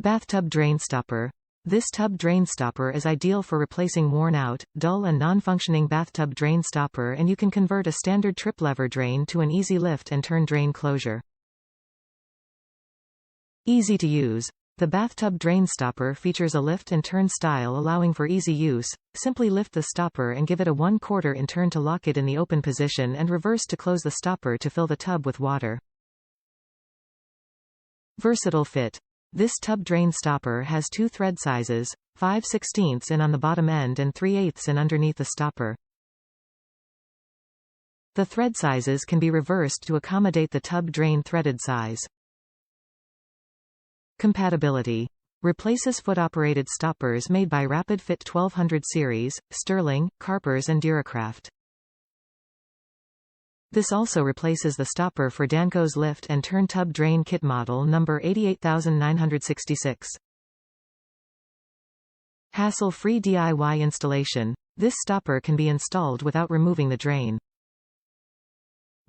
Bathtub drain stopper. This tub drain stopper is ideal for replacing worn-out, dull and non-functioning bathtub drain stopper, and you can convert a standard trip lever drain to an easy lift and turn drain closure. Easy to use. The bathtub drain stopper features a lift and turn style allowing for easy use. Simply lift the stopper and give it a 1/4 in turn to lock it in the open position, and reverse to close the stopper to fill the tub with water. Versatile fit. This tub drain stopper has 2 thread sizes, 5/16 in on the bottom end and 3/8 in underneath the stopper. The thread sizes can be reversed to accommodate the tub drain threaded size. Compatibility. Replaces foot-operated stoppers made by Rapid Fit 1200 series, Sterling, Carpers and Duracraft. This also replaces the stopper for Danco's lift and turn tub drain kit model number 88966. Hassle-free DIY installation. This stopper can be installed without removing the drain.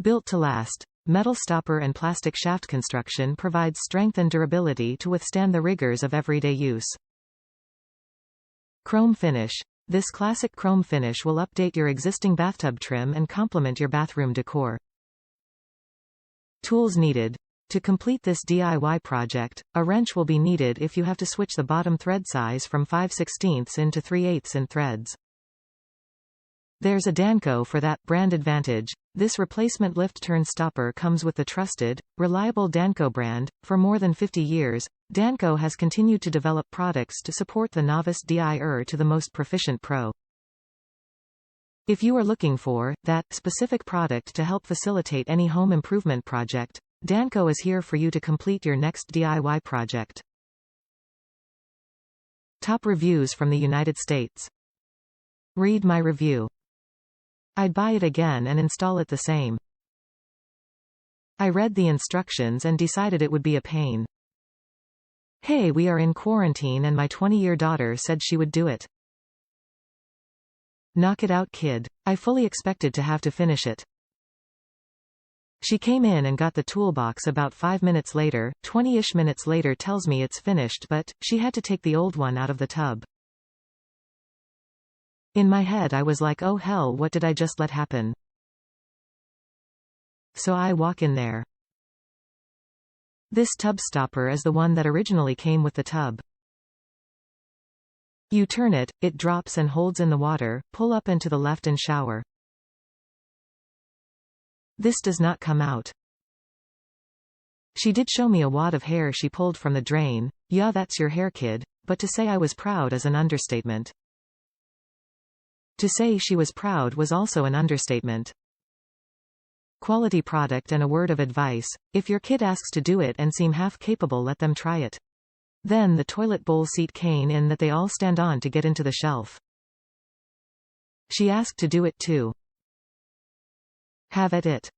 Built to last. Metal stopper and plastic shaft construction provides strength and durability to withstand the rigors of everyday use. Chrome finish. This classic chrome finish will update your existing bathtub trim and complement your bathroom decor. Tools needed. To complete this DIY project, a wrench will be needed if you have to switch the bottom thread size from 5/16 into 3/8 in threads. There's a Danco for that brand advantage. This replacement lift turn stopper comes with the trusted, reliable Danco brand. For more than 50 years, Danco has continued to develop products to support the novice DIYer to the most proficient pro. If you are looking for that specific product to help facilitate any home improvement project, Danco is here for you to complete your next DIY project. Top reviews from the United States. Read my review. I'd buy it again and install it the same. I read the instructions and decided it would be a pain. Hey, we are in quarantine and my 20-year daughter said she would do it. Knock it out, kid. I fully expected to have to finish it. She came in and got the toolbox about 5 minutes later, 20-ish minutes later tells me it's finished, but she had to take the old one out of the tub. In my head I was like, oh hell, what did I just let happen? So I walk in there. This tub stopper is the one that originally came with the tub. You turn it, it drops and holds in the water, pull up and to the left and shower. This does not come out. She did show me a wad of hair she pulled from the drain. Yeah, that's your hair, kid, but to say I was proud is an understatement. To say she was proud was also an understatement. Quality product and a word of advice: if your kid asks to do it and seem half capable, let them try it. Then the toilet bowl seat cane in that they all stand on to get into the shelf. She asked to do it too. Have at it.